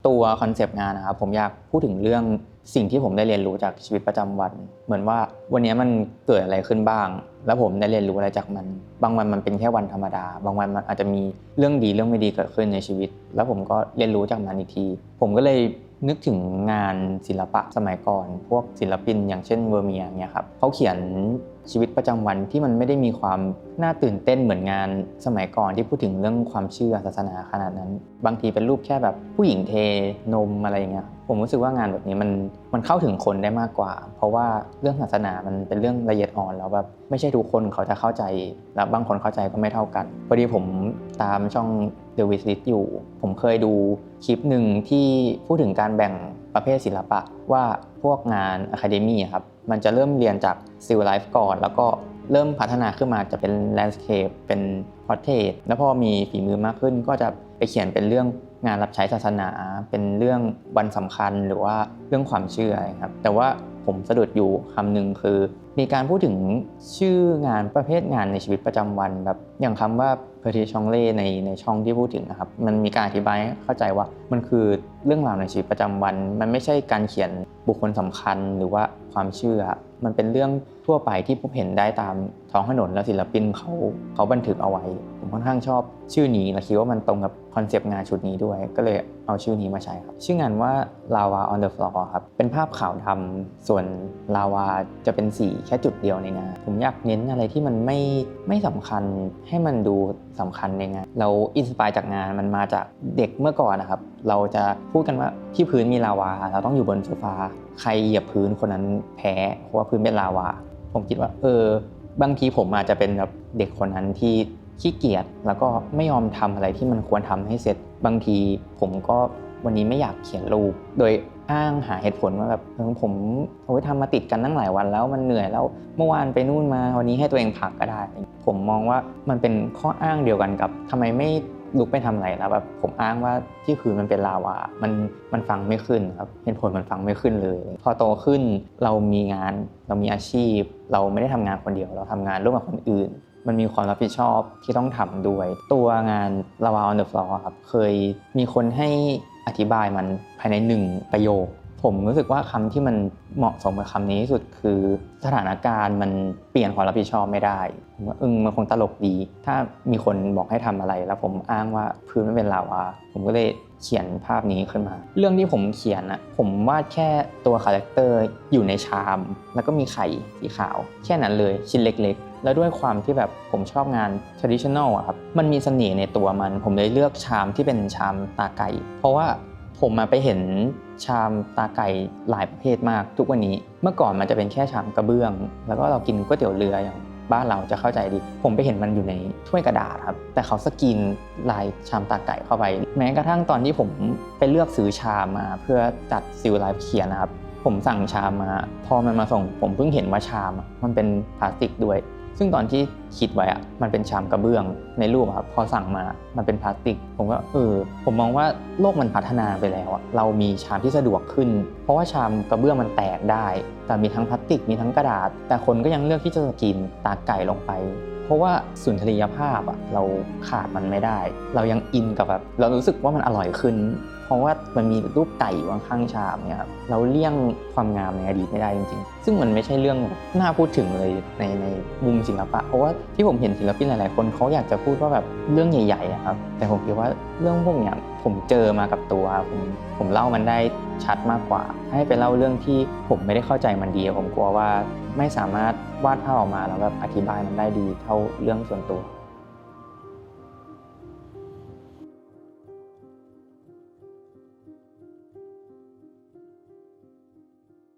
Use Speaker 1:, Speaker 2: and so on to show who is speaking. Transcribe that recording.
Speaker 1: ตัวคอนเซปต์งานนะครับผมอยากพูดถึงเรื่องสิ่งที่ผมได้เรียนรู้จากชีวิตประจำวันเหมือนว่าวันนี้มันเกิดอะไรขึ้นบ้างแล้วผมได้เรียนรู้อะไรจากมันบางวันมันเป็นแค่วันธรรมดาบางวันมันอาจจะมีเรื่องดีเรื่องไม่ดีเกิดขึ้นในชีวิตแล้วผมก็เรียนรู้จากมันอีกทีผมก็เลยนึกถึงงานศิลปะสมัยก่อนพวกศิลปินอย่างเช่นเวอร์เมียร์เนี่ยครับเขาเขียนชีวิตประจำวันที่มันไม่ได้มีความน่าตื่นเต้นเหมือนงานสมัยก่อนที่พูดถึงเรื่องความเชื่อศาสนาขนาดนั้นบางทีเป็นรูปแค่แบบผู้หญิงเทนมอะไรอย่างเงี้ยผมรู้สึกว่างานแบบนี้มันเข้าถึงคนได้มากกว่าเพราะว่าเรื่องศาสนามันเป็นเรื่องละเอียดอ่อนแล้วแบบไม่ใช่ทุกคนเขาจะเข้าใจแล้วบางคนเข้าใจก็ไม่เท่ากันพอดีผมตามช่อง The Wishlist อยู่ผมเคยดูคลิปหนึ่งที่พูดถึงการแบ่งประเภทศิลปะว่าพวกงาน Academy ครับมันจะเริ่มเรียนจาก Still Life ก่อนแล้วก็เริ่มพัฒนาขึ้นมาจะเป็น Landscape เป็น Portrait แล้วพอมีฝีมือมากขึ้นก็จะไปเขียนเป็นเรื่องงานรับใช้ศาสนาเป็นเรื่องวันสำคัญหรือว่าเรื่องความเชื่อครับแต่ว่าผมสะดุดอยู่คำหนึ่งคือมีการพูดถึงชื่องานประเภทงานในชีวิตประจำวันแบบอย่างคำว่า Petit Changle ในช่องที่พูดถึงนะครับมันมีการอธิบายให้เข้าใจว่ามันคือเรื่องราวในชีวิตประจำวันมันไม่ใช่การเขียนบุคคลสำคัญหรือว่าความเชื่อมันเป็นเรื่องทั่วไปที่พบเห็นได้ตามท้องถนนแล้วศิลปินเขาบันทึกเอาไว้ผมค่อนข้างชอบชื่อนี้และคิดว่ามันตรงกับคอนเซปต์งานชุดนี้ด้วยก็เลยเอาชื่อนี้มาใช้ครับชื่องานว่า Lava on the Floor ครับเป็นภาพขาวดำส่วนลาวาจะเป็นสีแค่จุดเดียวในงานผมอยากเน้นอะไรที่มันไม่สำคัญให้มันดูสำคัญในงานเราอินสปายจากงานมันมาจากเด็กเมื่อก่อนนะครับเราจะพูดกันว่าที่พื้นมีลาวาเราต้องอยู่บนโซฟาใครเหยียบพื้นคนนั้นแพ้เพราะว่าพื้นเป็นลาวาผมคิดว่าบางทีผมอาจจะเป็นแบบเด็กคนนั้นที่ขี้เกียจแล้วก็ไม่ยอมทำอะไรที่มันควรทำให้เสร็จบางทีผมก็วันนี้ไม่อยากเขียนรูปโดยอ้างหาเหตุผลว่าแบบผมทำมาติดกันตั้งหลายวันแล้วมันเหนื่อยแล้วเมื่อวานไปนู่นมาวันนี้ให้ตัวเองพักก็ได้ผมมองว่ามันเป็นข้ออ้างเดียวกันกับทำไมไม่ลุกไปทำอะไรแล้วแบบผมอ้างว่าที่พื้นมันเป็นลาวามันฟังไม่ขึ้นครับเหตุผลมันฟังไม่ขึ้นเลยพอโตขึ้นเรามีงานเรามีอาชีพเราไม่ได้ทำงานคนเดียวเราทำงานร่วมกับคนอื่นมันมีความรับผิดชอบที่ต้องทำด้วยตัวงาน Lava on the Floor ครับเคยมีคนให้อธิบายมันภายใน1ประโยคผมรู้สึกว่าคำที่มันเหมาะสมกับคำนี้ที่สุดคือสถานการณ์มันเปลี่ยนความรับผิดชอบไม่ได้ผมว่ามันคงตลกดีถ้ามีคนบอกให้ทำอะไรแล้วผมอ้างว่าพื้นไม่เป็นลาวาผมก็เลยเขียนภาพนี้ขึ้นมาเรื่องที่ผมเขียนนะผมวาดแค่ตัวคาแรคเตอร์อยู่ในชามแล้วก็มีไข่สีขาวแค่นั้นเลยชิ้นเล็กๆแล้วด้วยความที่แบบผมชอบงาน traditional อะครับมันมีเสน่ห์ในตัวมันผมเลยเลือกชามที่เป็นชามตาไก่เพราะว่าผมไปเห็นชามตาไก่หลายประเภทมากทุกวันนี้เมื่อก่อนมันจะเป็นแค่ชามกระเบื้องแล้วก็เรากินก๋วยเตี๋ยวเรืออย่างบ้านเราจะเข้าใจดีผมไปเห็นมันอยู่ในถ้วยกระดาษครับแต่เขาสกรีนลายชามตาไก่เข้าไปแม้กระทั่งตอนที่ผมไปเลือกซื้อชามมาเพื่อจัดซิลไลฟ์เขียนนะครับผมสั่งชามมาพอมันมาส่งผมเพิ่งเห็นว่าชามมันเป็นพลาสติกด้วยซึ่งตอนที่คิดไว้มันเป็นชามกระเบื้องในรูปครับพอสั่งมามันเป็นพลาสติกผมก็ผมมองว่าโลกมันพัฒนาไปแล้วเรามีชามที่สะดวกขึ้นเพราะว่าชามกระเบื้องมันแตกได้แต่มีทั้งพลาสติกมีทั้งกระดาษแต่คนก็ยังเลือกที่จะกินตาไก่ลงไปเพราะว่าสุนทรียภาพเราขาดมันไม่ได้เรายังอินกับแบบเรารู้สึกว่ามันอร่อยขึ้นเพราะว่ามันมีรูปไก่อยู่ข้างๆชามเนี่ยครับเราเลี่ยงความงามในอดีตไม่ได้จริงๆซึ่งมันไม่ใช่เรื่องน่าพูดถึงเลยในมุมศิลปะเพราะว่าที่ผมเห็นศิลปินหลายๆคนเขาอยากจะพูดว่าแบบเรื่องใหญ่ๆครับแต่ผมคิดว่าเรื่องพวกเนี้ยผมเจอมากับตัวผมเล่ามันได้ชัดมากกว่าให้ไปเล่าเรื่องที่ผมไม่ได้เข้าใจมันดีผมกลัวว่าไม่สามารถวาดภาพออกมาแล้วแบบอธิบายมันได้ดีเท่าเรื่องส่วนตัว